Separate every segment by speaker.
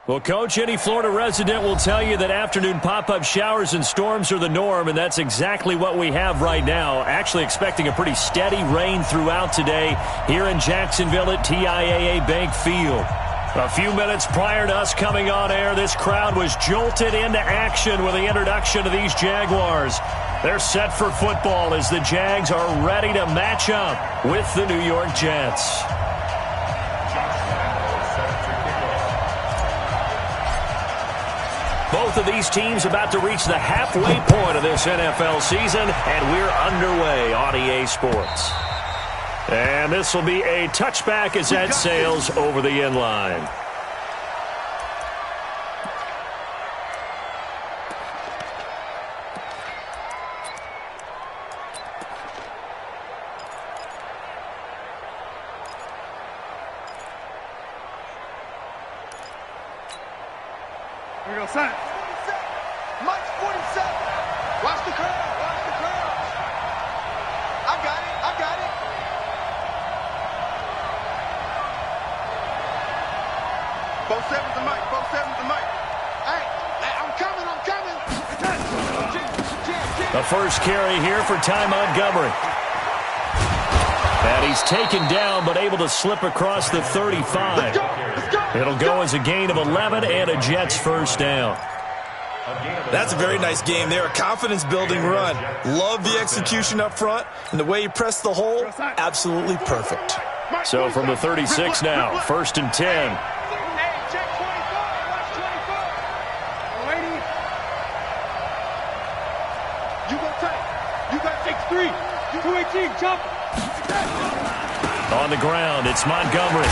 Speaker 1: Well, Coach, any Florida resident will tell you that afternoon pop-up showers and storms are the norm, and that's exactly what we have right now. Actually expecting a pretty steady rain throughout today here in Jacksonville at TIAA Bank Field. A few minutes prior to us coming on air, this crowd was jolted into action with the introduction of these Jaguars. They're set for football as the Jags are ready to match up with the New York Jets. Both of these teams about to reach the halfway point of this NFL season, and we're underway on EA Sports. And this will be a touchback as that sails over the end line.
Speaker 2: Here we go, son. Mike's 47. Watch the curl. Watch the curl. I got it. I got it. Both sevens to Mike. Both sevens to Mike. Hey, I'm coming. I'm coming.
Speaker 1: The first carry here for Ty Montgomery. And he's taken down but able to slip across the 35.
Speaker 2: Let's go. Let's go.
Speaker 1: It'll go as a gain of 11 and a Jets first down.
Speaker 3: That's a very nice game there. A confidence-building run. Love the execution up front. And the way he pressed the hole, absolutely perfect.
Speaker 1: So from the 36 now, first and 10.
Speaker 2: You got to take 3. 218, jump.
Speaker 1: On the ground, it's Montgomery.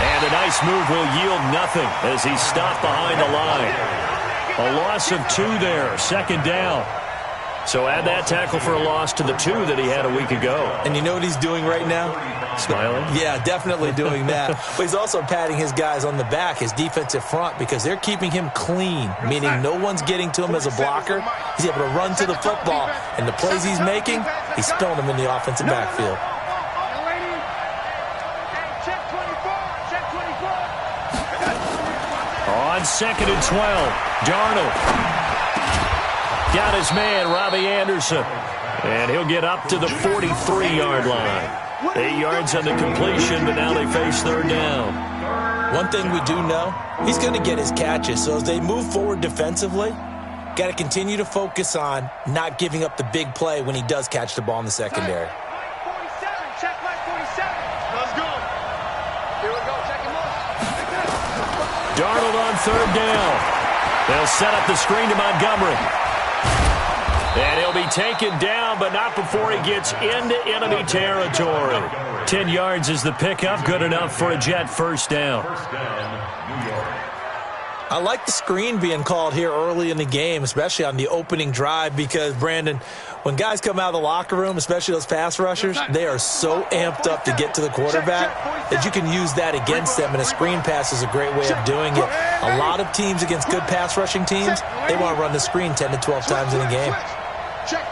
Speaker 1: And a nice move will yield nothing as he's stopped behind the line. A loss of 2 there, second down. So add that tackle for a loss to the 2 that he had a week ago.
Speaker 3: And you know what he's doing right now?
Speaker 1: Smiling?
Speaker 3: Yeah, definitely doing that. But he's also patting his guys on the back, his defensive front, because they're keeping him clean, meaning no one's getting to him as a blocker. He's able to run to the football, and the plays he's making, he's throwing them in the offensive backfield.
Speaker 1: On second and 12, Darnold got his man, Robbie Anderson, and he'll get up to the 43-yard line. 8 yards on the completion, but now they face third down.
Speaker 3: One thing we do know, he's going to get his catches, so as they move forward defensively, got to continue to focus on not giving up the big play when he does catch the ball in the secondary.
Speaker 2: Check my 47. Let's go. Here we go. Check him out.
Speaker 1: Darnold on third down. They'll set up the screen to Montgomery. And he'll be taken down, but not before he gets into enemy territory. 10 yards is the pickup, good enough for a Jet first down.
Speaker 3: I like the screen being called here early in the game, especially on the opening drive, because, Brandon, when guys come out of the locker room, especially those pass rushers, they are so amped up to get to the quarterback that you can use that against them, and a screen pass is a great way of doing it. A lot of teams against good pass rushing teams, they want to run the screen 10 to 12 times in a game.
Speaker 2: Check.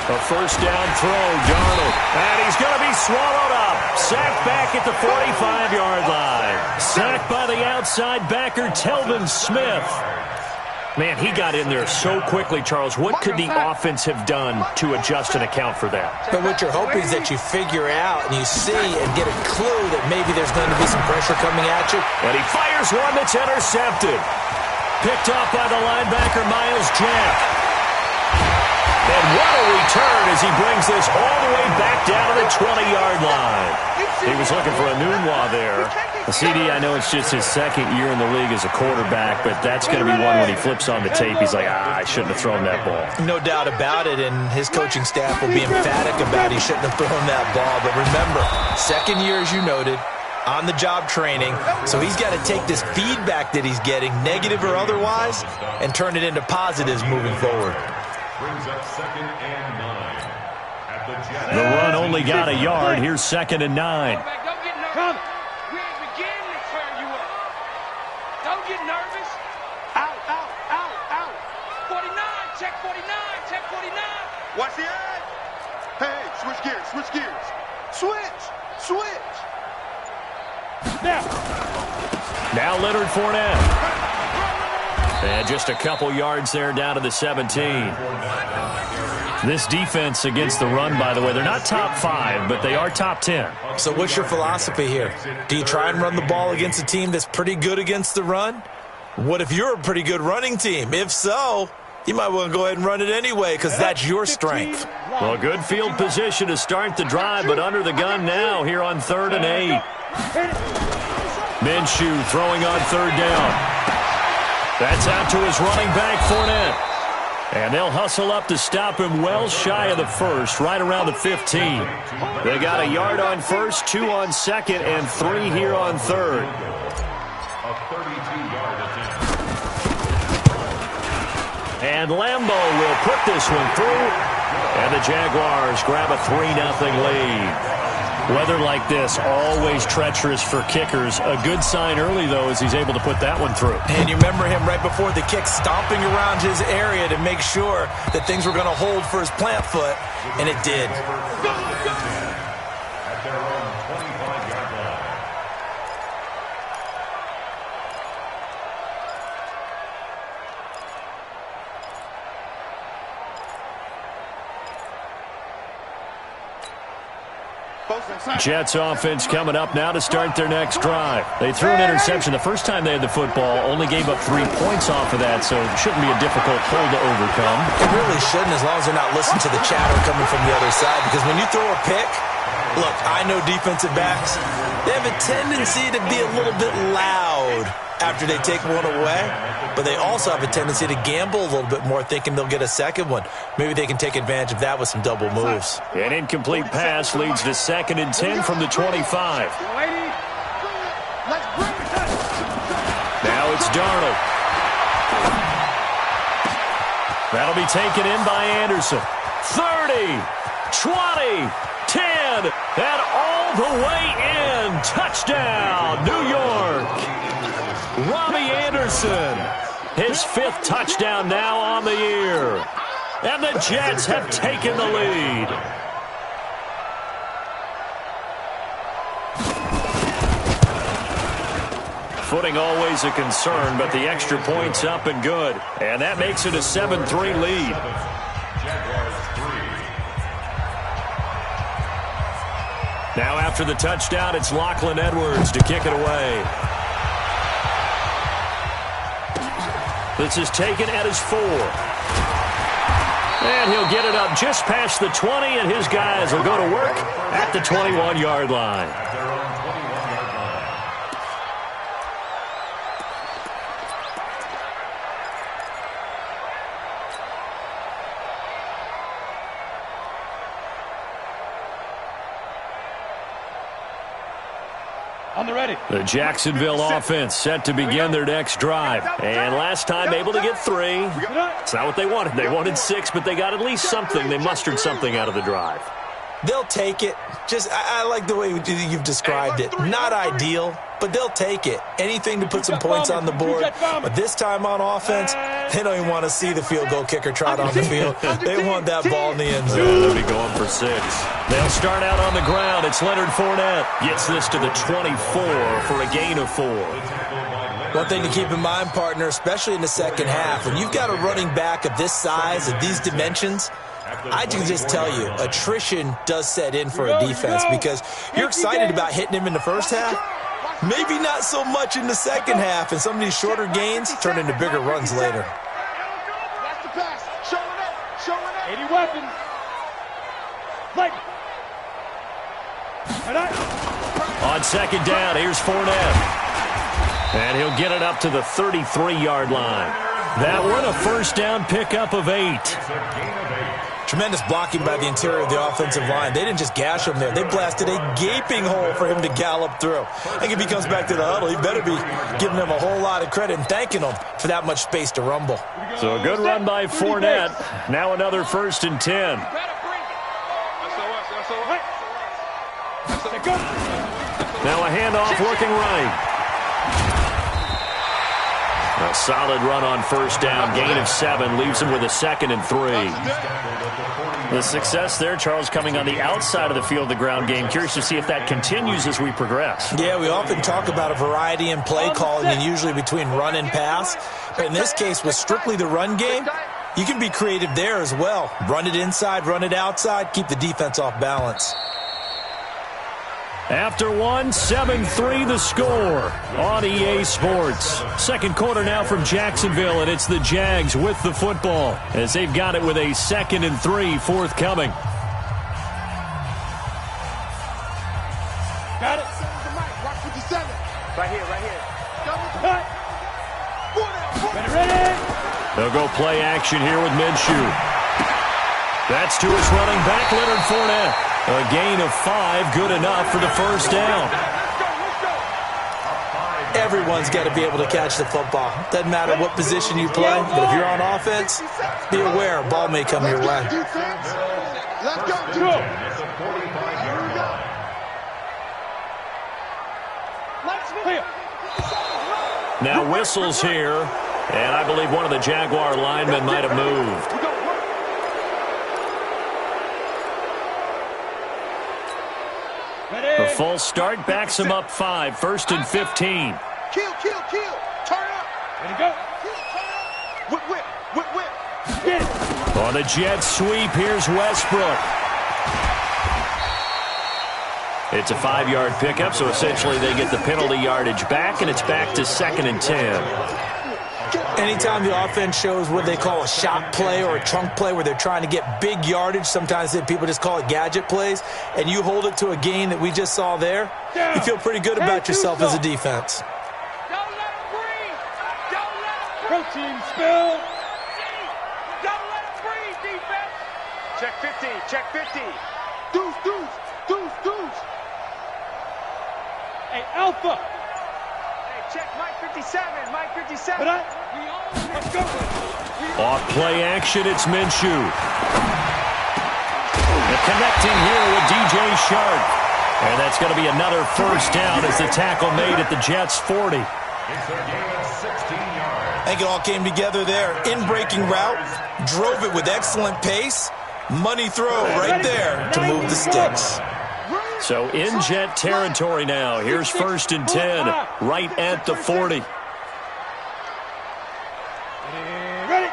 Speaker 1: A first down throw, Darnold. And he's going to be swallowed up. Sacked back at the 45-yard line. Sacked by the outside backer, Telvin Smith. Man, he got in there so quickly, Charles. What could the offense have done to adjust and account for that?
Speaker 3: But what you're hoping is that you figure out and you see and get a clue that maybe there's going to be some pressure coming at you.
Speaker 1: And he fires one that's intercepted. Picked off by the linebacker, Myles Jack. And what a return as he brings this all the way back down to the 20-yard line. He was looking for a Nunwa there. The CD, I know it's just his second year in the league as a quarterback, but that's going to be one when he flips on the tape. He's like, I shouldn't have thrown that ball.
Speaker 3: No doubt about it, and his coaching staff will be emphatic about he shouldn't have thrown that ball. But remember, second year, as you noted, on-the-job training, so he's got to take this feedback that he's getting, negative or otherwise, and turn it into positives moving forward.
Speaker 4: Brings up second and 9 at the Jets.
Speaker 1: The run only got a yard. Here's second and 9.
Speaker 2: Don't get nervous. We ain't beginning to clear you up. Don't get nervous. Out. 49, check 49, check 49. Watch the eye. Hey, switch gears. Switch. Now.
Speaker 1: Now Leonard Fournette. And just a couple yards there down to the 17. This defense against the run, by the way, they're not top 5, but they are top 10.
Speaker 3: So what's your philosophy here? Do you try and run the ball against a team that's pretty good against the run? What if you're a pretty good running team? If so, you might want to go ahead and run it anyway because that's your strength.
Speaker 1: Well, good field position to start the drive, but under the gun now here on 3rd and 8. Minshew throwing on 3rd down. That's out to his running back, Fournette. And they'll hustle up to stop him well shy of the 1st, right around the 15. They got a yard on 1st, 2 on 2nd, and 3 here on 3rd.
Speaker 4: A 32-yard attempt.
Speaker 1: And Lambeau will put this one through. And the Jaguars grab a 3-0 lead. Weather like this, always treacherous for kickers. A good sign early, though, as he's able to put that one through.
Speaker 3: And you remember him right before the kick stomping around his area to make sure that things were going to hold for his plant foot, and it did.
Speaker 4: At their own 25-yard line.
Speaker 1: Jets offense coming up now to start their next drive. They threw an interception the first time they had the football, only gave up 3 points off of that, so it shouldn't be a difficult hole to overcome.
Speaker 3: It really shouldn't, as long as they're not listening to the chatter coming from the other side, because when you throw a pick, look, I know defensive backs, they have a tendency to be a little bit loud after they take one away, but they also have a tendency to gamble a little bit more, thinking they'll get a second one. Maybe they can take advantage of that with some double moves.
Speaker 1: An incomplete pass leads to 2nd and 10 from the 25. Now it's Darnold. That'll be taken in by Anderson. 30, 20, 10, and all the way in. Touchdown, New York. Robbie Anderson, his 5th touchdown now on the year. And the Jets have taken the lead. Footing always a concern, but the extra point's up and good. And that makes it a 7-3 lead.
Speaker 4: Jaguars 3.
Speaker 1: Now after the touchdown, it's Lachlan Edwards to kick it away. This is taken at his 4. And he'll get it up just past the 20, and his guys will go to work at the 21-yard line.
Speaker 4: At their own 21-yard line.
Speaker 2: On the ready.
Speaker 1: The Jacksonville offense set to begin their next drive. And last time able to get 3. It's not what they wanted. They wanted 6, but they got at least something. They mustered something out of the drive.
Speaker 3: They'll take it. I like the way you've described it. Not ideal, but they'll take it. Anything to put some points on the board. But this time on offense, they don't even want to see the field goal kicker trot on the field. They want that ball in the end zone.
Speaker 1: They'll be going for 6. They'll start out on the ground. It's Leonard Fournette. Gets this to the 24 for a gain of 4.
Speaker 3: One thing to keep in mind, partner, especially in the second half, when you've got a running back of this size, of these dimensions, I can just tell you, attrition does set in for a defense because you're excited about hitting him in the first half. Maybe not so much in the second half, and some of these shorter gains turn into bigger runs later.
Speaker 2: That's the pass. Showing up. 80 weapons.
Speaker 1: On 2nd down, here's Fournette. And he'll get it up to the 33-yard line. That one a first down pickup of 8.
Speaker 3: Tremendous blocking by the interior of the offensive line. They didn't just gash him there. They blasted a gaping hole for him to gallop through. I think if he comes back to the huddle, he better be giving them a whole lot of credit and thanking them for that much space to rumble.
Speaker 1: So a good run by Fournette. Now another 1st and 10. Now a handoff working right. A solid run on first down. Gain of 7 leaves him with a 2nd and 3. The success there, Charles, coming on the outside of the field, the ground game. Curious to see if that continues as we progress.
Speaker 3: Yeah, we often talk about a variety in play calling and usually between run and pass. But in this case, with strictly the run game, you can be creative there as well. Run it inside, run it outside, keep the defense off balance.
Speaker 1: After 1, 7-3 the score on EA Sports. Second quarter now from Jacksonville, and it's the Jags with the football as they've got it with a 2nd and 3 forthcoming.
Speaker 2: Got it. Right here, right here. Ready.
Speaker 1: They'll go play action here with Minshew. That's to his running back, Leonard Fournette. A gain of 5, good enough for the first down.
Speaker 3: Everyone's got to be able to catch the football. Doesn't matter what position you play, but if you're on offense, be aware a ball may come your way.
Speaker 2: Let's go.
Speaker 1: Now whistles here, and I believe one of the Jaguar linemen might have moved. The full start backs him up 5, 1st and 15.
Speaker 2: Kill. Turn up. Ready to go. Kill, turn up. Whip.
Speaker 1: On the jet sweep, here's Westbrook. It's a 5-yard pickup, so essentially they get the penalty yardage back, and it's back to 2nd and 10.
Speaker 3: Anytime the offense shows what they call a shot play or a chunk play where they're trying to get big yardage, sometimes people just call it gadget plays, and you hold it to a gain that we just saw there, you feel pretty good about yourself as a defense.
Speaker 2: Don't let him breathe. Don't let him breathe. Protein spill. Don't let him breathe, defense. Check 50. Check 50. Deuce. Hey, Alpha. Hey, check Mike 57. Mike 57. Let's go.
Speaker 1: Off play action, it's Minshew. And connecting here with DJ Shark. And that's going to be another first down as the tackle made at the Jets' 40.
Speaker 4: It's a gain of 16 yards.
Speaker 3: I think it all came together there. In-breaking route, drove it with excellent pace. Money throw right there to move the sticks.
Speaker 1: So in Jet territory now. Here's 1st and 10, right at the 40.
Speaker 2: Ready.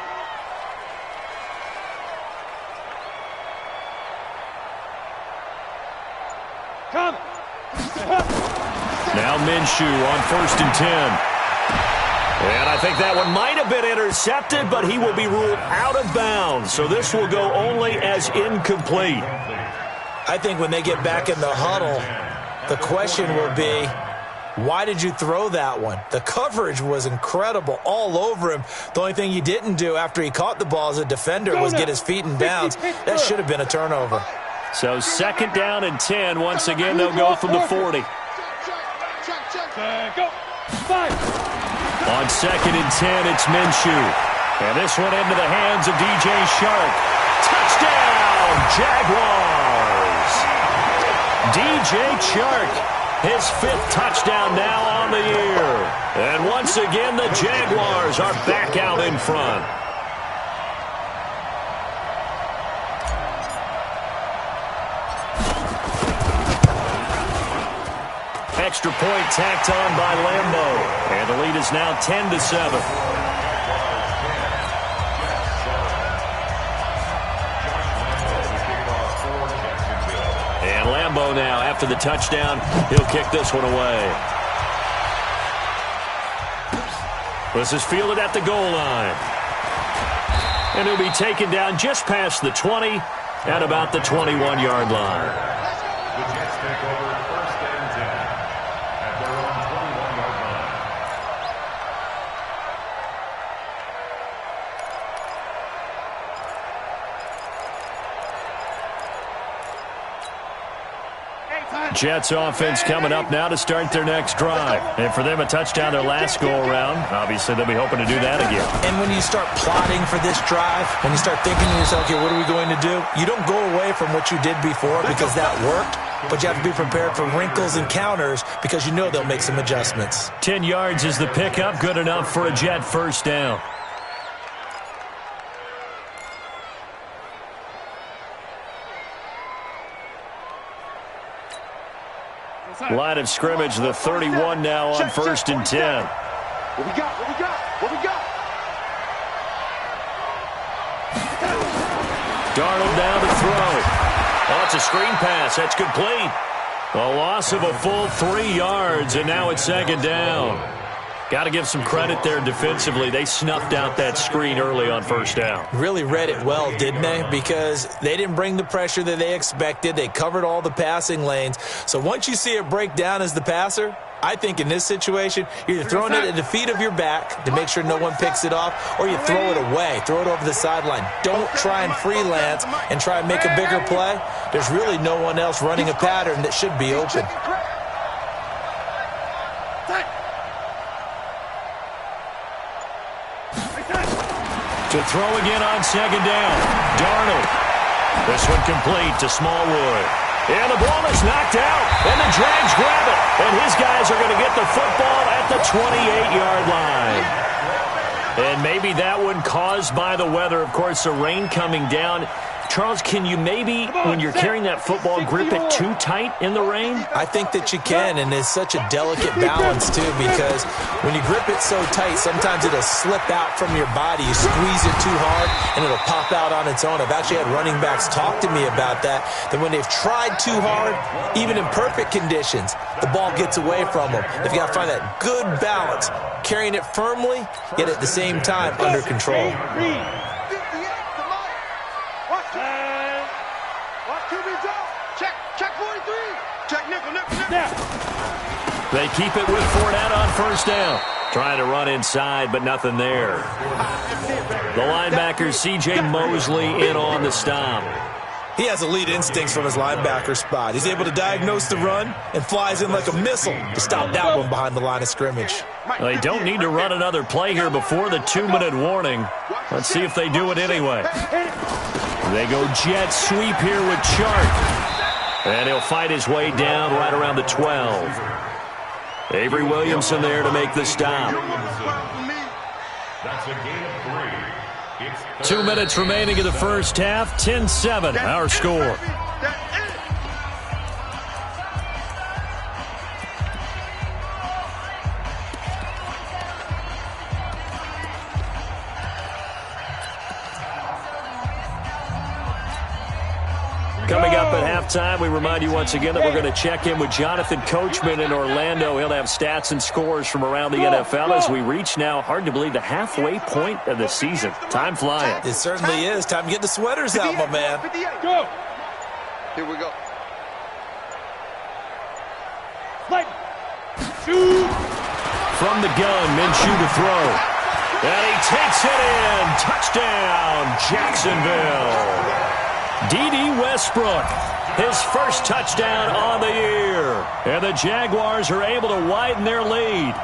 Speaker 2: Come.
Speaker 1: Now Minshew on 1st and 10. And I think that one might have been intercepted, but he will be ruled out of bounds. So this will go only as incomplete.
Speaker 3: I think when they get back in the huddle, the question will be, why did you throw that one? The coverage was incredible all over him. The only thing he didn't do after he caught the ball as a defender was get his feet in bounds. That should have been a turnover.
Speaker 1: So 2nd down and 10. Once again, they'll go from the 40.
Speaker 2: Go. 5.
Speaker 1: On 2nd and 10, it's Minshew. And this one into the hands of DJ Shark. Touchdown, Jaguars! DJ Shark, his 5th touchdown now on the year. And once again, the Jaguars are back out in front. Extra point tacked on by Lambeau. And the lead is now 10-7. And Lambeau now, after the touchdown, he'll kick this one away. This is fielded at the goal line. And he'll be taken down just past the 20 at about the 21-yard line.
Speaker 4: The Jets take over 1st and 10 at their own 21-yard line.
Speaker 1: Jets offense coming up now to start their next drive. And for them, a touchdown their last go-around. Obviously, they'll be hoping to do that again.
Speaker 3: And when you start plotting for this drive, when you start thinking to yourself, okay, what are we going to do? You don't go away from what you did before because that worked, but you have to be prepared for wrinkles and counters because you know they'll make some adjustments.
Speaker 1: 10 yards is the pickup. Good enough for a Jet first down. Line of scrimmage, the 31 now on first and 10.
Speaker 2: What we got? What we got? What we got?
Speaker 1: Darnold down to throw. Oh, it's a screen pass. That's complete. A loss of a full 3 yards, and now it's second down. Got to give some credit there defensively. They snuffed out that screen early on first down.
Speaker 3: Really read it well, didn't they? Because they didn't bring the pressure that they expected. They covered all the passing lanes. So once you see it break down as the passer, I think in this situation, you're either throwing it at the feet of your back to make sure no one picks it off, or you throw it away, throw it over the sideline. Don't try and freelance and try and make a bigger play. There's really no one else running a pattern that should be open.
Speaker 1: To throw again on second down. Darnold. This one complete to Smallwood. And the ball is knocked out. And the Jags grab it. And his guys are going to get the football at the 28-yard line. And maybe that one caused by the weather. Of course, the rain coming down. Charles, can you maybe, when you're carrying that football, grip it too tight in the rain?
Speaker 3: I think that you can, and it's such a delicate balance, too, because when you grip it so tight, sometimes it'll slip out from your body. You squeeze it too hard, and it'll pop out on its own. I've actually had running backs talk to me about that when they've tried too hard, even in perfect conditions, the ball gets away from them. They've got to find that good balance, carrying it firmly, yet at the same time under control.
Speaker 1: They keep it with Fournette on first down. Trying to run inside, but nothing there. The linebacker, C.J. Mosley, in on the stop.
Speaker 3: He has elite instincts from his linebacker spot. He's able to diagnose the run and flies in like a missile to stop that one behind the line of scrimmage.
Speaker 1: They don't need to run another play here before the 2-minute warning. Let's see if they do it anyway. They go jet sweep here with Chark. And he'll fight his way down right around the 12. Avery Williamson there to make the stop.
Speaker 4: That's a gain of 3.
Speaker 1: 2 minutes remaining in the first half. 10-7, our score. Coming up at halftime, we remind you once again that we're going to check in with Jonathan Coachman in Orlando. He'll have stats and scores from around the NFL as we reach now, hard to believe, the halfway point of the season. Time flying.
Speaker 3: It certainly is. Time to get the sweaters out, my man.
Speaker 2: Go. Here we go.
Speaker 1: Shoot. From the gun, Minshew to throw. And he takes it in. Touchdown, Jacksonville. D.D. Westbrook, his first touchdown on the year. And the Jaguars are able to widen their lead.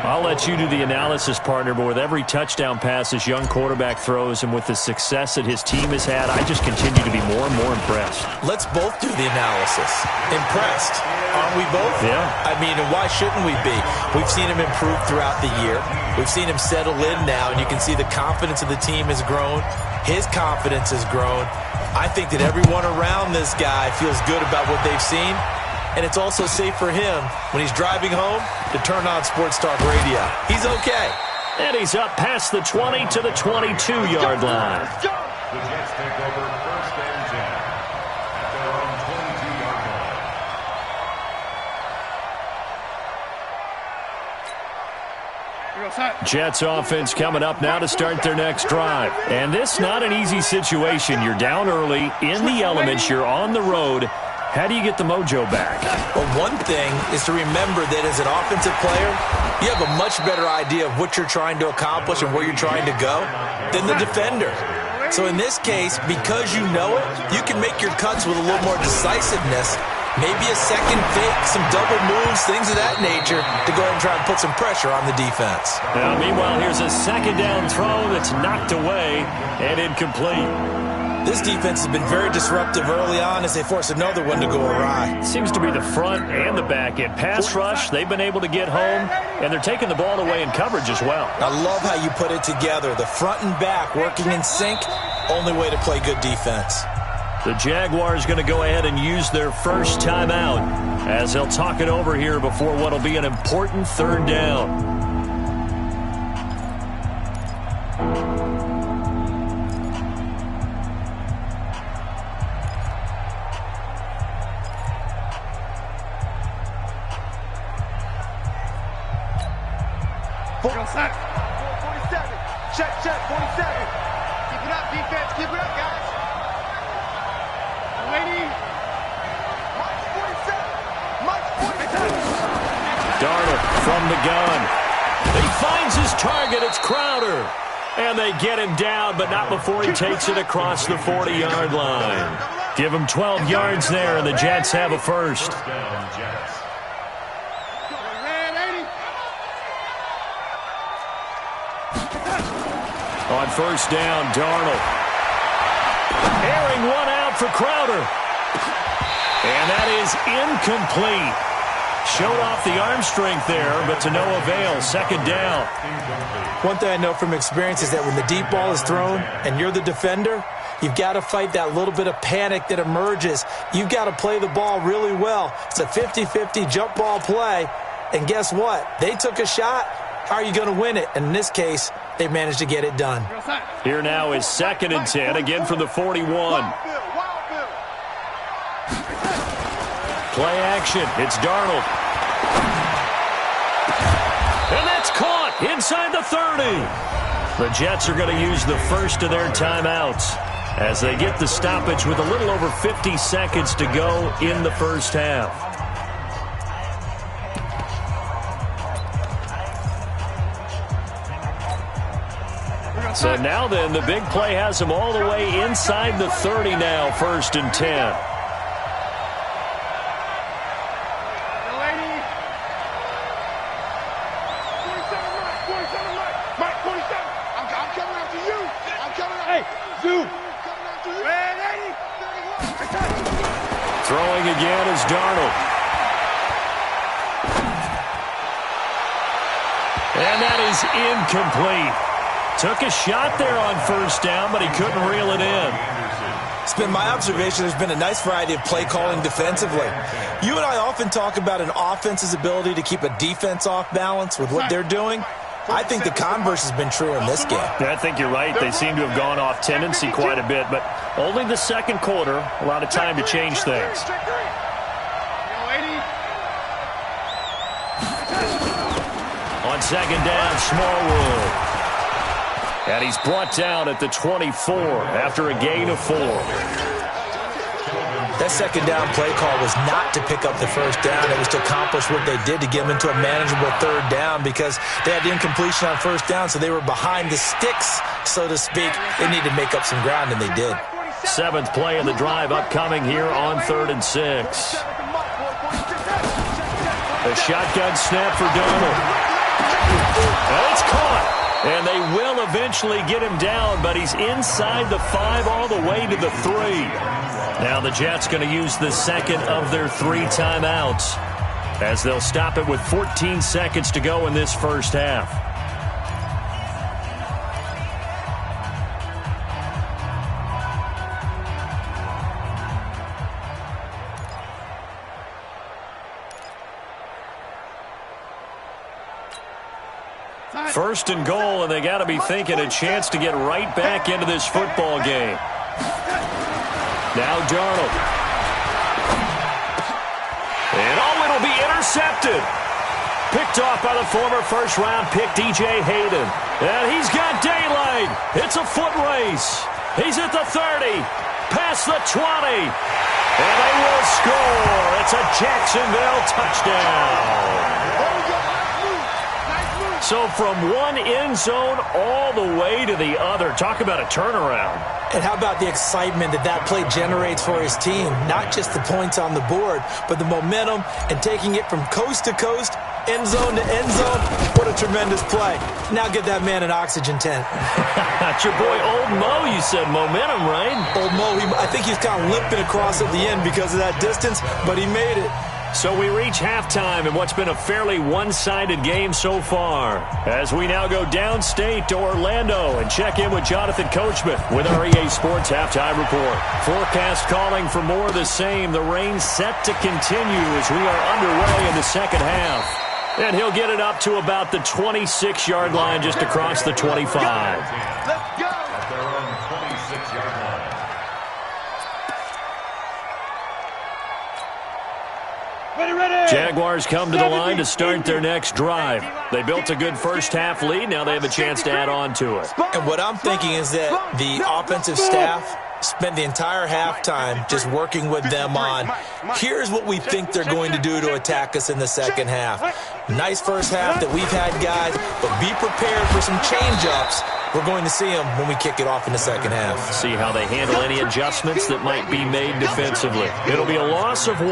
Speaker 1: I'll let you do the analysis, partner, but with every touchdown pass this young quarterback throws and with the success that his team has had, I just continue to be more and more impressed.
Speaker 3: Let's both do the analysis. Impressed. Aren't we both?
Speaker 1: Yeah.
Speaker 3: I mean, and why shouldn't we be? We've seen him improve throughout the year. We've seen him settle in now, and you can see the confidence of the team has grown. His confidence has grown. I think that everyone around this guy feels good about what they've seen. And it's also safe for him when he's driving home to turn on Sports Talk Radio. He's okay.
Speaker 1: And he's up past the 20 to the 22-yard line.
Speaker 4: The Jets take over first and 10 at their own 22-yard line.
Speaker 1: Jets offense coming up now to start their next drive. And this not an easy situation. You're down early, in the elements, you're on the road. How do you get the mojo back?
Speaker 3: Well, one thing is to remember that as an offensive player, you have a much better idea of what you're trying to accomplish and where you're trying to go than the defender. So in this case, because you know it, you can make your cuts with a little more decisiveness. Maybe a second fake, some double moves, things of that nature to go ahead and try and put some pressure on the defense.
Speaker 1: Now, meanwhile, here's a second down throw that's knocked away and incomplete.
Speaker 3: This defense has been very disruptive early on as they force another one to go awry.
Speaker 1: Seems to be the front and the back end. Pass rush, they've been able to get home, and they're taking the ball away in coverage as well.
Speaker 3: I love how you put it together. The front and back working in sync, only way to play good defense.
Speaker 1: The Jaguars going to go ahead and use their first timeout as they'll talk it over here before what will be an important third down.
Speaker 2: Check, 47. Keep it up, defense. Keep it up, guys. Waiting. Mike 47.
Speaker 1: Darnold from the gun. He finds his target. It's Crowder. And they get him down, but not before he takes it across the 40-yard line. Give him 12 yards there, and the Jets have a first. On first down, Darnold. Airing one out for Crowder. And that is incomplete. Showed off the arm strength there, but to no avail. Second down.
Speaker 3: One thing I know from experience is that when the deep ball is thrown and you're the defender, you've got to fight that little bit of panic that emerges. You've got to play the ball really well. It's a 50-50 jump ball play. And guess what? They took a shot. How are you going to win it? And in this case, they managed to get it done.
Speaker 1: Here now is 2nd and 10, again from the 41. Play action. It's Darnold. And that's caught inside the 30. The Jets are going to use the first of their timeouts as they get the stoppage with a little over 50 seconds to go in the first half. So now then, the big play has them all the way inside the 30 now, 1st and 10. Throwing again is Darnold. And that is incomplete. Took a shot there on first down, but he couldn't reel it in.
Speaker 3: It's been my observation there's been a nice variety of play calling defensively. You and I often talk about an offense's ability to keep a defense off balance with what they're doing. I think the converse has been true in this game.
Speaker 1: Yeah, I think you're right. They seem to have gone off tendency quite a bit, but only the second quarter, a lot of time to change things. On second down, Smallwood. And he's brought down at the 24 after a gain of 4.
Speaker 3: That second down play call was not to pick up the first down. It was to accomplish what they did to get them into a manageable third down because they had the incompletion on first down, so they were behind the sticks, so to speak. They needed to make up some ground, and they did.
Speaker 1: 7th play of the drive upcoming here on 3rd and 6. A shotgun snap for Darnold. And it's caught. And they will eventually get him down, but he's inside the 5 all the way to the 3. Now the Jets going to use the second of their 3 timeouts as they'll stop it with 14 seconds to go in this first half. First and goal, and they got to be thinking a chance to get right back into this football game. Now Darnold. And it'll be intercepted. Picked off by the former first-round pick, D.J. Hayden. And he's got daylight. It's a foot race. He's at the 30, past the 20. And they will score. It's a Jacksonville touchdown. So from one end zone all the way to the other. Talk about a turnaround.
Speaker 3: And how about the excitement that play generates for his team? Not just the points on the board, but the momentum and taking it from coast to coast, end zone to end zone. What a tremendous play. Now get that man an oxygen tent.
Speaker 1: That's your boy Old Mo, you said. Momentum, right?
Speaker 3: Old Mo, I think he's kind of limping across at the end because of that distance, but he made it.
Speaker 1: So we reach halftime in what's been a fairly one-sided game so far. As we now go downstate to Orlando and check in with Jonathan Coachman with our EA Sports Halftime Report. Forecast calling for more of the same. The rain set to continue as we are underway in the second half. And he'll get it up to about the 26-yard line just across the 25.
Speaker 2: Let's go.
Speaker 4: At their own 26-yard line.
Speaker 1: Jaguars come to the line to start their next drive. They built a good first-half lead. Now they have a chance to add on to it.
Speaker 3: And what I'm thinking is that the offensive staff spent the entire halftime just working with them on, here's what we think they're going to do to attack us in the second half. Nice first half that we've had, guys, but be prepared for some change-ups. We're going to see them when we kick it off in the second half.
Speaker 1: See how they handle any adjustments that might be made defensively. It'll be a loss of 1,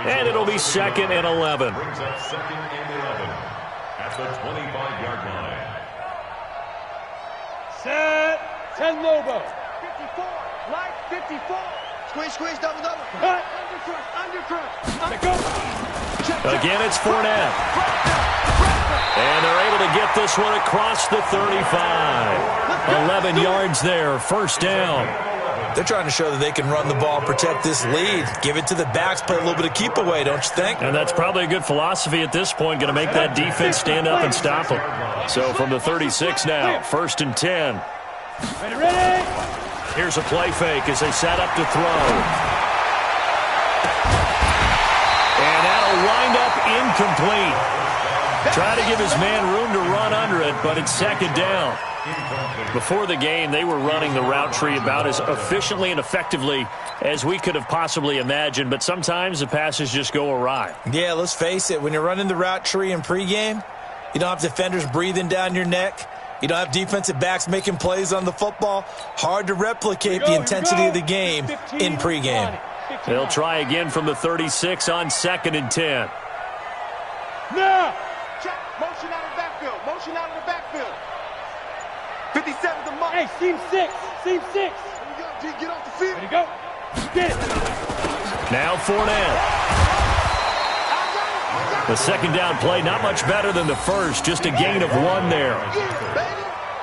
Speaker 1: and it'll be 2nd and 11.
Speaker 4: Brings up 2nd and 11 at the 25-yard line.
Speaker 2: Set. 10 Lobo. 54. Mike, 54. Squeeze, double. Cut. Under.
Speaker 1: Again, it's Fournette. And they're able to get this one across the 35. 11 yards there, first down.
Speaker 3: They're trying to show that they can run the ball, protect this lead, give it to the backs, play a little bit of keep away, don't you think?
Speaker 1: And that's probably a good philosophy at this point, going to make that defense stand up and stop them. So from the 36 now, 1st and 10.
Speaker 2: Ready.
Speaker 1: Here's a play fake as they set up to throw. And that'll wind up incomplete. Try to give his man room to run under it, but it's 2nd down. Before the game, they were running the route tree about as efficiently and effectively as we could have possibly imagined, but sometimes the passes just go awry.
Speaker 3: Yeah, let's face it. When you're running the route tree in pregame, you don't have defenders breathing down your neck. You don't have defensive backs making plays on the football. Hard to replicate the intensity of the game in pregame.
Speaker 1: They'll try again from the 36 on 2nd and 10.
Speaker 2: Now. Check. Motion out of the backfield. 57 the mark. Hey, seam 6. There you go, G. Get off the field. There you go. Get it.
Speaker 1: Now Fournette. The 2nd down play, not much better than the first. Just a gain of 1 there.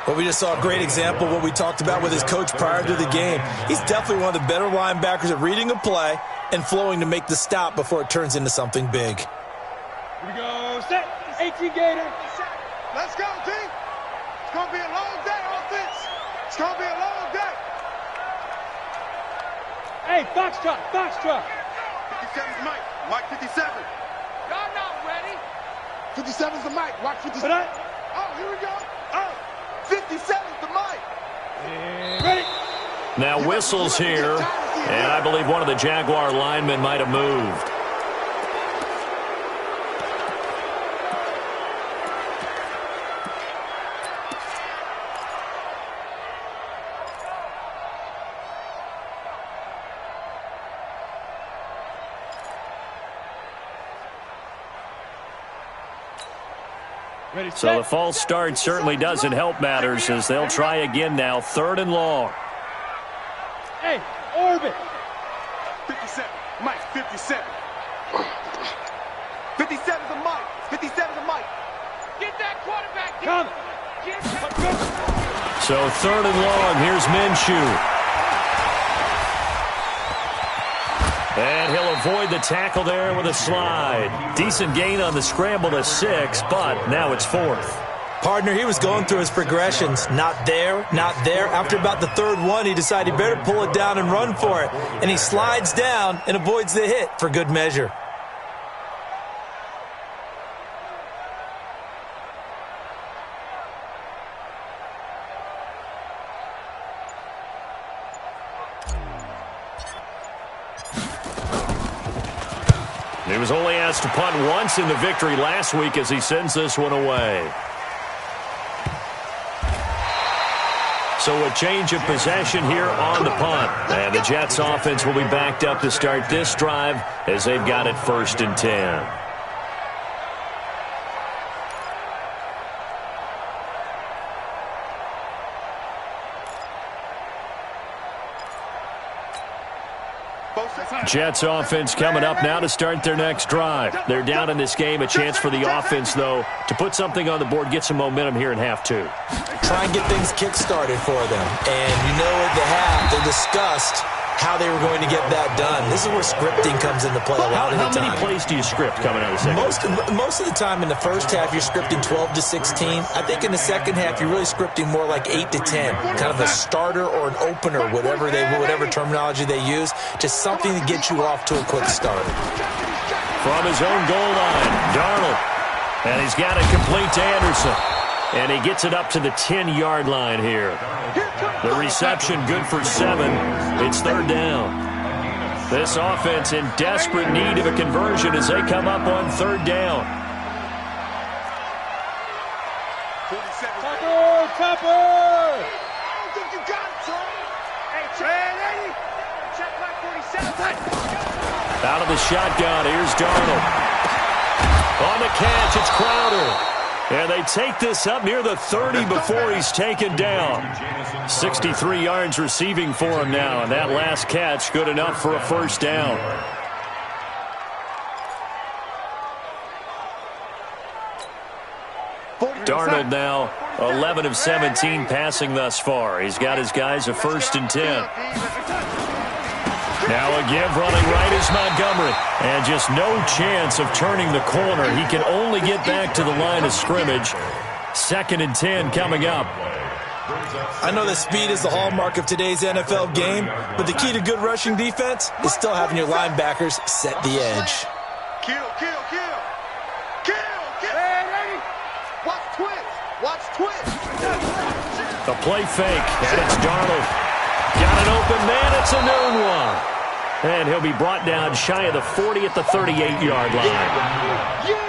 Speaker 3: Well, we just saw a great example of what we talked about with his coach prior to the game. He's definitely one of the better linebackers at reading a play and flowing to make the stop before it turns into something big.
Speaker 2: Here we go. Set. 18 Gator. Let's go, G. It's going to be a long day, offense. It's going to be a long day. Hey, box truck. 57's Mike. Mike 57. Y'all not ready. 57's the Mike. Watch 57. Oh, here we go. Oh, 57's the Mike. Ready.
Speaker 1: Now whistles here, and I believe one of the Jaguar linemen might have moved. So the false start certainly doesn't help matters as they'll try again now, 3rd and long.
Speaker 2: Hey, orbit. 57, Mike, 57. 57's a Mike. 57's a Mike. Get that quarterback. Come.
Speaker 1: So 3rd and long, here's Minshew. And he'll avoid the tackle there with a slide. Decent gain on the scramble to 6, but now it's 4th.
Speaker 3: Partner, he was going through his progressions. Not there, not there. After about the 3rd one, he decided he better pull it down and run for it. And he slides down and avoids the hit for good measure.
Speaker 1: He was only asked to punt once in the victory last week as he sends this one away. So a change of possession here on the punt. And the Jets offense will be backed up to start this drive as they've got it 1st and 10. Jets offense coming up now to start their next drive. They're down in this game. A chance for the offense, though, to put something on the board, get some momentum here in half 2.
Speaker 3: Try and get things kick-started for them. And you know at the half, they discussed how they were going to get that done. This is where scripting comes into play a lot of the time.
Speaker 1: How many plays do you script coming out of the second?
Speaker 3: Most of the time in the first half, you're scripting 12 to 16. I think in the second half, you're really scripting more like 8 to 10. Kind of a starter or an opener, whatever terminology they use. Just something to get you off to a quick start.
Speaker 1: From his own goal line, Darnold. And he's got it complete to Anderson. And he gets it up to the 10-yard line here. The reception good for 7. It's 3rd down. This offense in desperate need of a conversion as they come up on 3rd down.
Speaker 2: Topper! You got it, son. Hey, check my 47.
Speaker 1: Out of the shotgun, here's Darnold. On the catch, it's Crowder. And they take this up near the 30 before he's taken down. 63 yards receiving for him now, and that last catch good enough for a 1st down. Darnold now 11 of 17 passing thus far. He's got his guys a 1st and 10. Now a give running right is Montgomery. And just no chance of turning the corner. He can only get back to the line of scrimmage. 2nd and 10 coming up.
Speaker 3: I know that speed is the hallmark of today's NFL game, but the key to good rushing defense is still having your linebackers set the edge.
Speaker 2: Kill. Watch twist.
Speaker 1: The play fake, and it's Darnold. Got an open man, it's a known one. And he'll be brought down shy of the 40 at the 38-yard line.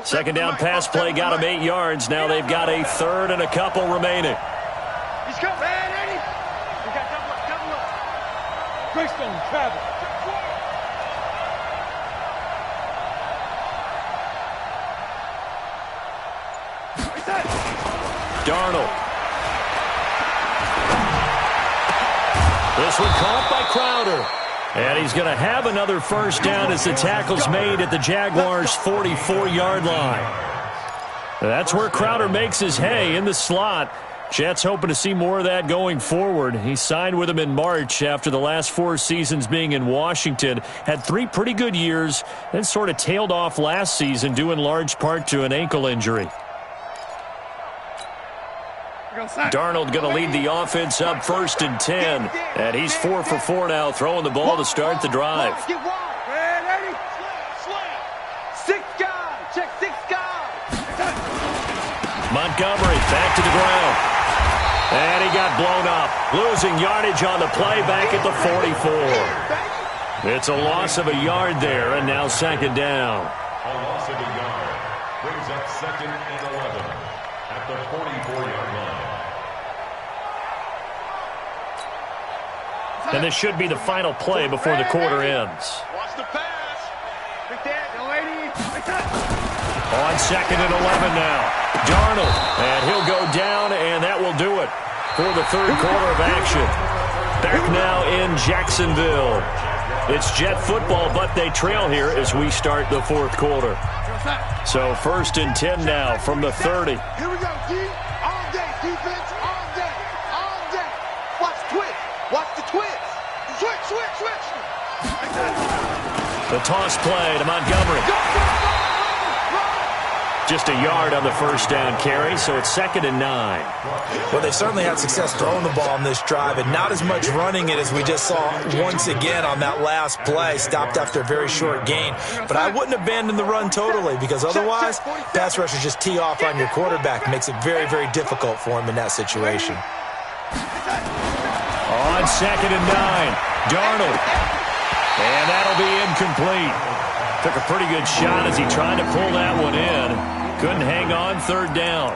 Speaker 1: Second down pass play got him 8 yards. Now they've got a 3rd and a couple remaining.
Speaker 2: He's coming, man, Eddie. We got double up. Greystone, travel.
Speaker 1: Darnold. This one caught by Crowder. And he's going to have another 1st down as the tackle's made at the Jaguars' 44-yard line. That's where Crowder makes his hay in the slot. Jets hoping to see more of that going forward. He signed with them in March after the last 4 seasons being in Washington. Had 3 pretty good years, then sort of tailed off last season due in large part to an ankle injury. Darnold going to lead the offense up 1st and 10. And he's 4 for 4 now, throwing the ball to start the drive. Montgomery back to the ground. And he got blown up. Losing yardage on the play back at the 44. It's a loss of a yard there, and now 2nd down.
Speaker 4: A loss of a yard brings up 2nd and 11 at the 44-yard line.
Speaker 1: And this should be the final play before the quarter ends.
Speaker 2: Watch the pass. Right there, the lady.
Speaker 1: On 2nd and 11 now. Darnold, and he'll go down, and that will do it for the 3rd quarter of action. Back now in Jacksonville. It's Jet football, but they trail here as we start the 4th quarter. So 1st and 10 now from the 30.
Speaker 2: Here we go, D. All day, defense, all day, all day. Watch twist. Watch the twist. Switch.
Speaker 1: The toss play to Montgomery. Just a yard on the 1st down carry, so it's 2nd and 9.
Speaker 3: Well, they certainly had success throwing the ball on this drive, and not as much running it as we just saw once again on that last play. Stopped after a very short gain. But I wouldn't abandon the run totally, because otherwise, pass rushers just tee off on your quarterback. It makes it very, very difficult for him in that situation.
Speaker 1: On 2nd and 9. Darnold. And that'll be incomplete. Took a pretty good shot as he tried to pull that one in. Couldn't hang on 3rd down.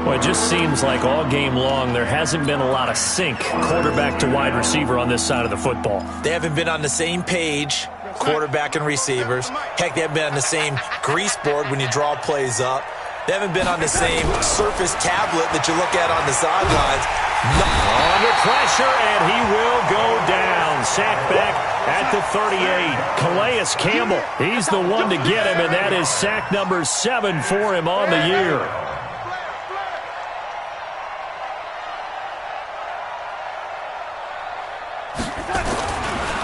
Speaker 1: Well, it just seems like all game long there hasn't been a lot of sync quarterback to wide receiver on this side of the football.
Speaker 3: They haven't been on the same page, quarterback and receivers. Heck, they haven't been on the same grease board when you draw plays up. They haven't been on the same Surface tablet that you look at on the sidelines.
Speaker 1: Under pressure, and he will go down. Sacked back at the 38. Calais Campbell, he's the one to get him, and that is sack number 7 for him on the year.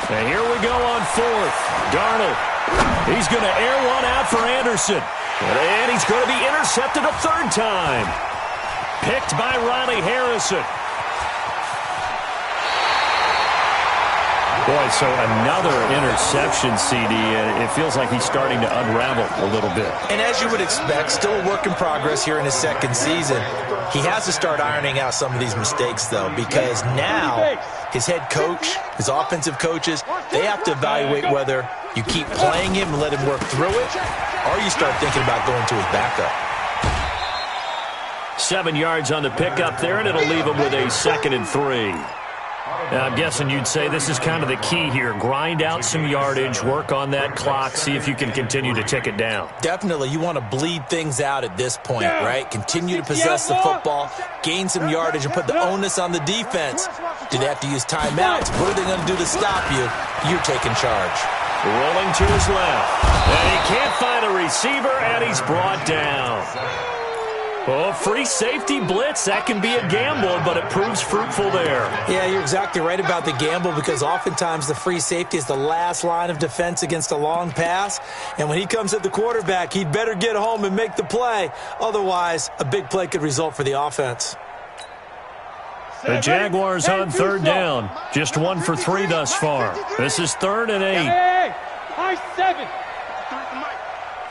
Speaker 1: And here we go on 4th. Darnold. He's going to air one out for Anderson. And he's going to be intercepted a 3rd time. Picked by Riley Harrison. Boy, so another interception, CD. It feels like he's starting to unravel a little bit.
Speaker 3: And as you would expect, still a work in progress here in his 2nd season. He has to start ironing out some of these mistakes, though, because now his head coach, his offensive coaches, they have to evaluate whether you keep playing him and let him work through it, or you start thinking about going to his backup.
Speaker 1: 7 yards on the pickup there, and it'll leave him with a 2nd and 3. Now, I'm guessing you'd say this is kind of the key here. Grind out some yardage, work on that clock, see if you can continue to tick it down.
Speaker 3: Definitely. You want to bleed things out at this point, right? Continue to possess the football, gain some yardage, and put the onus on the defense. Do they have to use timeouts? What are they going to do to stop you? You're taking charge.
Speaker 1: Rolling to his left. And he can't find a receiver, and he's brought down. Oh, free safety blitz. That can be a gamble, but it proves fruitful there.
Speaker 3: Yeah, you're exactly right about the gamble because oftentimes the free safety is the last line of defense against a long pass. And when he comes at the quarterback, he'd better get home and make the play. Otherwise, a big play could result for the offense.
Speaker 1: The Jaguars on 3rd down. Just 1 for 3 thus far. This is 3rd and 8.
Speaker 2: Hey, high 7.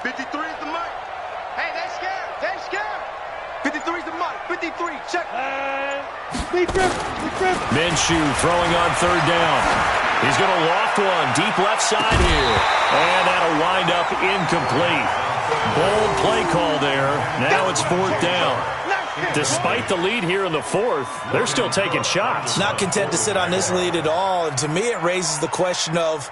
Speaker 2: 53 is the mic. Hey, they scared. They scared. 53 is the mic. 53, check.
Speaker 1: Minshew throwing on 3rd down. He's going to loft one deep left side here. And that'll wind up incomplete. Bold play call there. Now it's 4th down. Despite the lead here in the 4th, they're still taking shots.
Speaker 3: Not content to sit on this lead at all. And to me, it raises the question of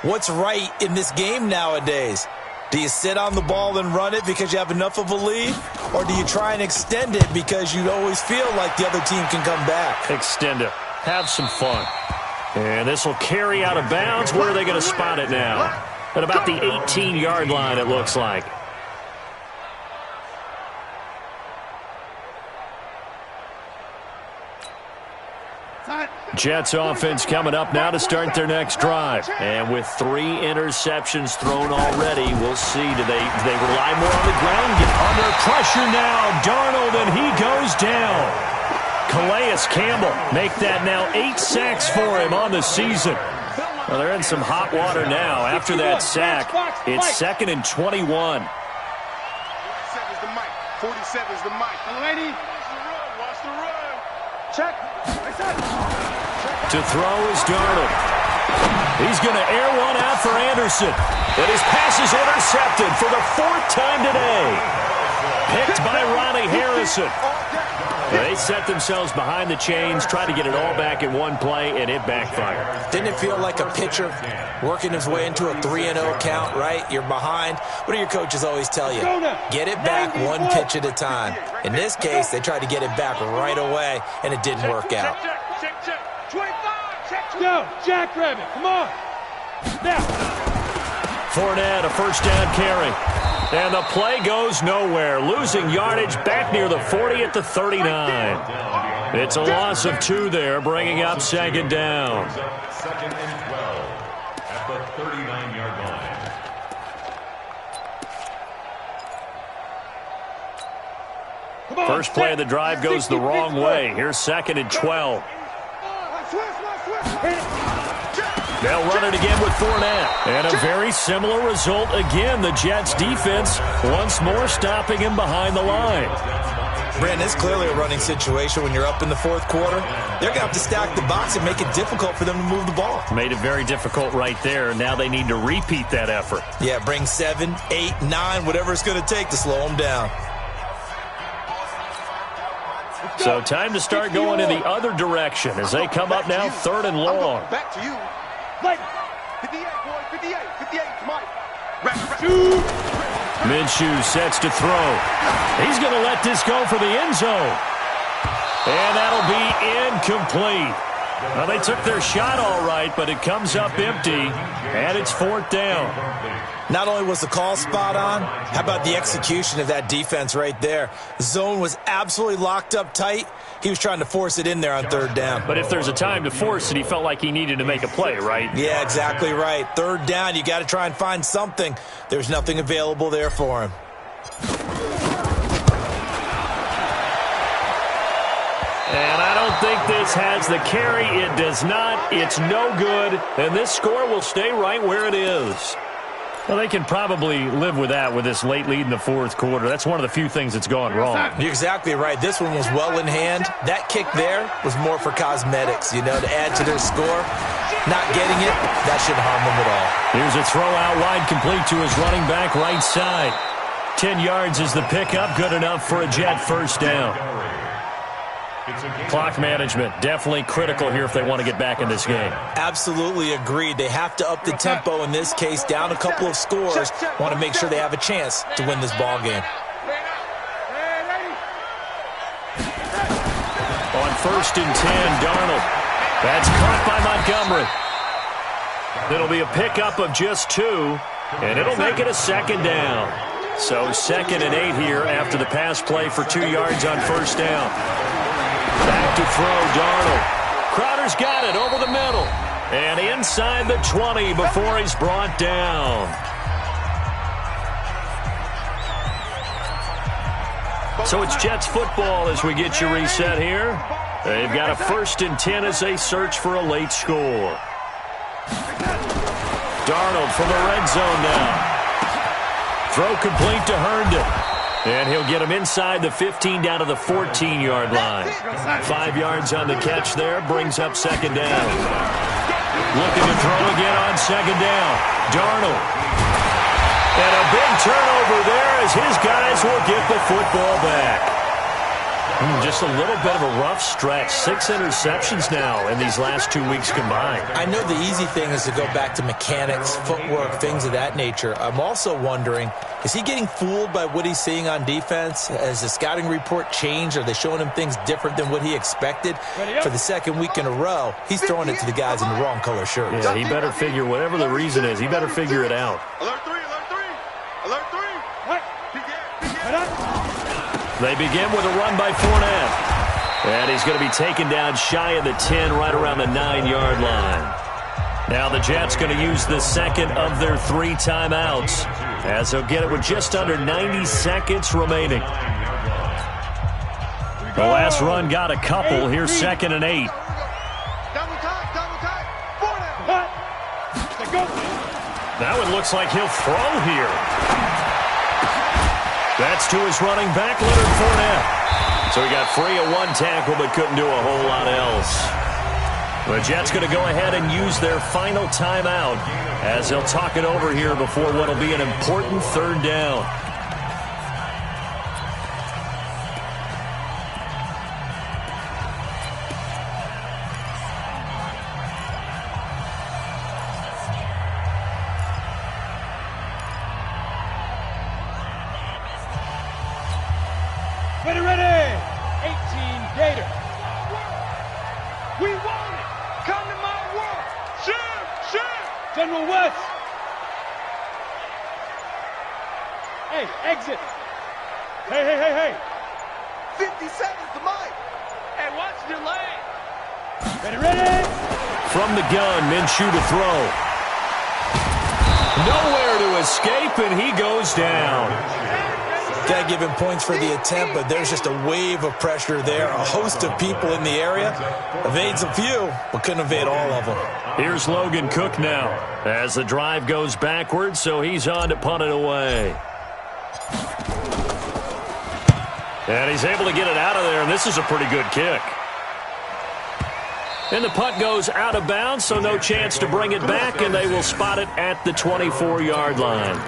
Speaker 3: what's right in this game nowadays. Do you sit on the ball and run it because you have enough of a lead? Or do you try and extend it because you always feel like the other team can come back?
Speaker 1: Extend it. Have some fun. And this will carry out of bounds. Where are they going to spot it now? At about the 18-yard line, it looks like. Jets offense coming up now to start their next drive. And with 3 interceptions thrown already, we'll see. Do they rely more on the ground? Get under pressure now. Darnold, and he goes down. Calais Campbell make that now 8 sacks for him on the season. Well, they're in some hot water now. After that sack, it's 2nd and 21.
Speaker 2: 47 is the mic. 47 is the mic. Lady, watch the run. Check.
Speaker 1: To throw is Darnold. He's going to air one out for Anderson. And his pass is intercepted for the 4th time today. Picked by Riley Harrison. They set themselves behind the chains, try to get it all back in one play, and it backfired.
Speaker 3: Didn't it feel like a pitcher working his way into a 3-0 count, right? You're behind. What do your coaches always tell you? Get it back one pitch at a time. In this case, they tried to get it back right away, and it didn't work out.
Speaker 2: Check. 25. Check. Go, Jackrabbit. Come on. Now.
Speaker 1: Fournette, a 1st down carry. And the play goes nowhere. Losing yardage back near the 40 at the 39. It's a loss of 2 there, bringing up 2nd down.
Speaker 4: 2nd and 12 at the 39-yard line.
Speaker 1: First play of the drive goes the wrong way. Here's 2nd and 12. They'll run it again with Fournette. And a very similar result again. The Jets defense once more stopping him behind the line.
Speaker 3: Brandon, it's clearly a running situation when you're up in the fourth quarter. They're going to have to stack the box and make it difficult for them to move the ball.
Speaker 1: Made it very difficult right there. Now they need to repeat that effort.
Speaker 3: Yeah, bring 7, 8, 9, whatever it's going to take to slow them down.
Speaker 1: So time to start going in the other direction as they come up now 3rd and long.
Speaker 2: Back to you. Mike. 58, boy. 58. 58, Mike.
Speaker 1: Minshew sets to throw. He's going to let this go for the end zone. And that'll be incomplete. Well, they took their shot all right, but it comes up empty, and it's 4th down.
Speaker 3: Not only was the call spot on, how about the execution of that defense right there? The zone was absolutely locked up tight. He was trying to force it in there on 3rd down.
Speaker 1: But if there's a time to force it, he felt like he needed to make a play, right?
Speaker 3: Yeah, exactly right. 3rd down, you got to try and find something. There's nothing available there for him.
Speaker 1: And I don't think this has the carry. It does not. It's no good. And this score will stay right where it is. Well, they can probably live with that with this late lead in the fourth quarter. That's one of the few things that's gone wrong.
Speaker 3: You're exactly right. This one was well in hand. That kick there was more for cosmetics, you know, to add to their score. Not getting it, that shouldn't harm them at all.
Speaker 1: Here's a throw out wide, complete to his running back right side. 10 yards is the pickup. Good enough for a Jet first down. Clock management, definitely critical here if they want to get back in this game.
Speaker 3: Absolutely agreed. They have to up the tempo in this case, down a couple of scores. Want to make sure they have a chance to win this ball game.
Speaker 1: On 1st and 10, Darnold. That's caught by Montgomery. It'll be a pickup of just 2, and it'll make it a 2nd down. So 2nd and 8 here after the pass play for 2 yards on 1st down. Back to throw, Darnold. Crowder's got it over the middle. And inside the 20 before he's brought down. So it's Jets football as we get you reset here. They've got a 1st and 10 as they search for a late score. Darnold from the red zone now. Throw complete to Herndon. And he'll get him inside the 15 down to the 14-yard line. 5 yards on the catch there, brings up 2nd down. Looking to throw again on 2nd down. Darnold. And a big turnover there as his guys will get the football back. Just a little bit of a rough stretch. 6 interceptions now in these last 2 weeks combined.
Speaker 3: I know the easy thing is to go back to mechanics, footwork, things of that nature. I'm also wondering, is he getting fooled by what he's seeing on defense? Has the scouting report changed? Are they showing him things different than what he expected? For the 2nd week in a row, he's throwing it to the guys in the wrong color shirts.
Speaker 1: Yeah, he better figure, whatever the reason is, he better figure it out.
Speaker 2: Alert 3, alert 3. Alert 3. What?
Speaker 1: They begin with a run by Fournette. And he's going to be taken down shy of the 10, right around the 9-yard line. Now the Jets going to use the 2nd of their 3 timeouts, as they'll get it with just under 90 seconds remaining. The last run got a couple. Here's 2nd and 8. That one looks like he'll throw here. That's to his running back, Leonard Fournette. So he got free of 1 tackle but couldn't do a whole lot else. The Jets going to go ahead and use their final timeout as they'll talk it over here before what will be an important 3rd down.
Speaker 2: Ready, ready! 18 Gator. We want it! Come to my world! Shoot! Shoot! General West! Hey, exit! Hey, hey, hey, hey! 50 seconds to Mike! Hey, watch your lane! Ready, ready!
Speaker 1: From the gun, Minshew to throw. Nowhere to escape, and he goes down.
Speaker 3: Got to give him points for the attempt, but there's just a wave of pressure there. A host of people in the area. Evades a few, but couldn't evade all of them.
Speaker 1: Here's Logan Cook now as the drive goes backwards, so he's on to punt it away. And he's able to get it out of there, and this is a pretty good kick. And the punt goes out of bounds, so no chance to bring it back, and they will spot it at the 24-yard line.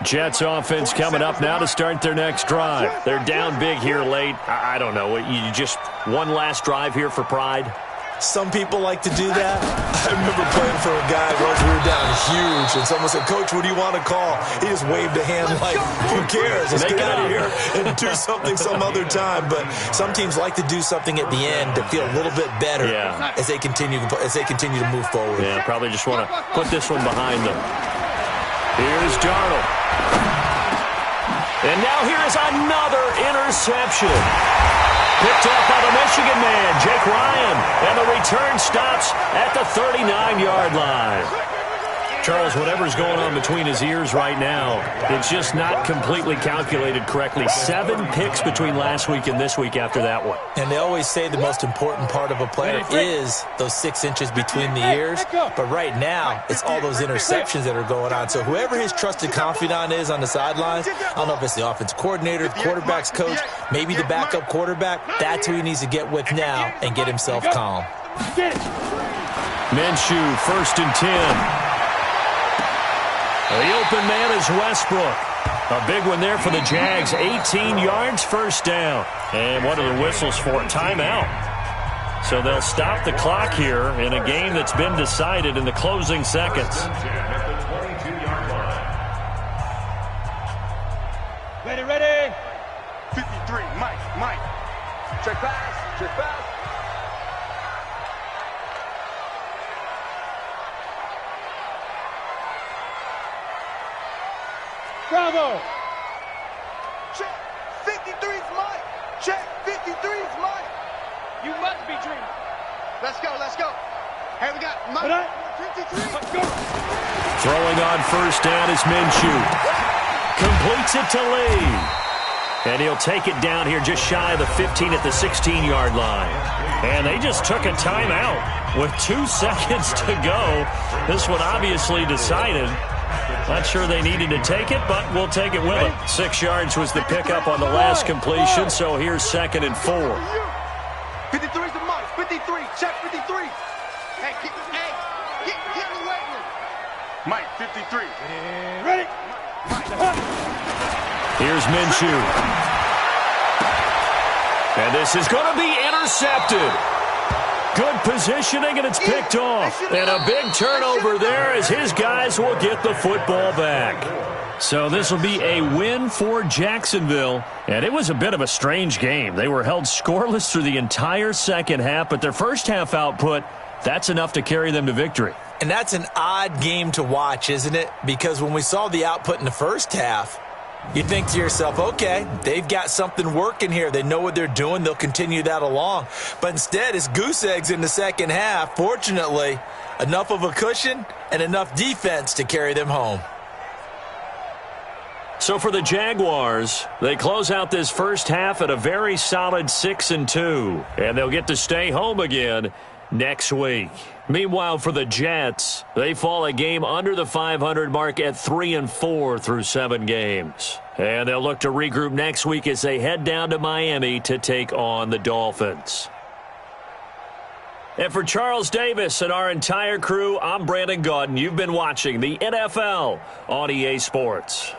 Speaker 1: Jets offense coming up now to start their next drive. They're down big here late. I don't know. You just one last drive here for pride?
Speaker 3: Some people like to do that. I remember playing for a guy once we were down huge, and someone said, "Coach, what do you want to call?" He just waved a hand like, who cares? Let's get out of here and do something some other time. But some teams like to do something at the end to feel a little bit better as they continue to move forward.
Speaker 1: Yeah, probably just want to put this one behind them. Here's Darnold. And now here is another interception. Picked up by the Michigan man, Jake Ryan. And the return stops at the 39-yard line. Charles, whatever's going on between his ears right now, it's just not completely calculated correctly. 7 picks between last week and this week after that one.
Speaker 3: And they always say the most important part of a player is those 6 inches between the ears. But right now, it's all those interceptions that are going on. So whoever his trusted confidant is on the sidelines, I don't know if it's the offense coordinator, the quarterback's coach, maybe the backup quarterback, that's who he needs to get with now and get himself calm.
Speaker 1: Minshew, 1st and 10. The open man is Westbrook. A big one there for the Jags. 18 yards, 1st down. And what are the whistles for? Timeout. So they'll stop the clock here in a game that's been decided in the closing seconds.
Speaker 2: Ready. 53, Mike. Check pass. Bravo! Check, 53's Mike! Check, 53's Mike! You must be dreaming. Let's go. Hey, we got Mike. 53. Let's go.
Speaker 1: Throwing on 1st down is Minshew. Completes it to Lee. And he'll take it down here just shy of the 15 at the 16-yard line. And they just took a timeout with 2 seconds to go. This one obviously decided. Not sure they needed to take it, but we'll take it with them. 6 yards was the pickup on the last completion, so here's 2nd and 4.
Speaker 2: 53's the Mike. 53. Check 53. Hey, get in the weight room. Mike, 53. Ready?
Speaker 1: Here's Minshew. And this is going to be intercepted. Good positioning, and it's picked off. And a big turnover there as his guys will get the football back. So this will be a win for Jacksonville. And it was a bit of a strange game. They were held scoreless through the entire second half, but their first half output, that's enough to carry them to victory.
Speaker 3: And that's an odd game to watch, isn't it? Because when we saw the output in the first half, you think to yourself, okay, they've got something working here. They know what they're doing. They'll continue that along. But instead, it's goose eggs in the second half. Fortunately, enough of a cushion and enough defense to carry them home.
Speaker 1: So for the Jaguars, they close out this first half at a very solid 6-2. And they'll get to stay home again next week. Meanwhile, for the Jets, they fall a game under the 500 mark at 3-4 through 7 games. And they'll look to regroup next week as they head down to Miami to take on the Dolphins. And for Charles Davis and our entire crew, I'm Brandon Gaudin. You've been watching the NFL on EA Sports.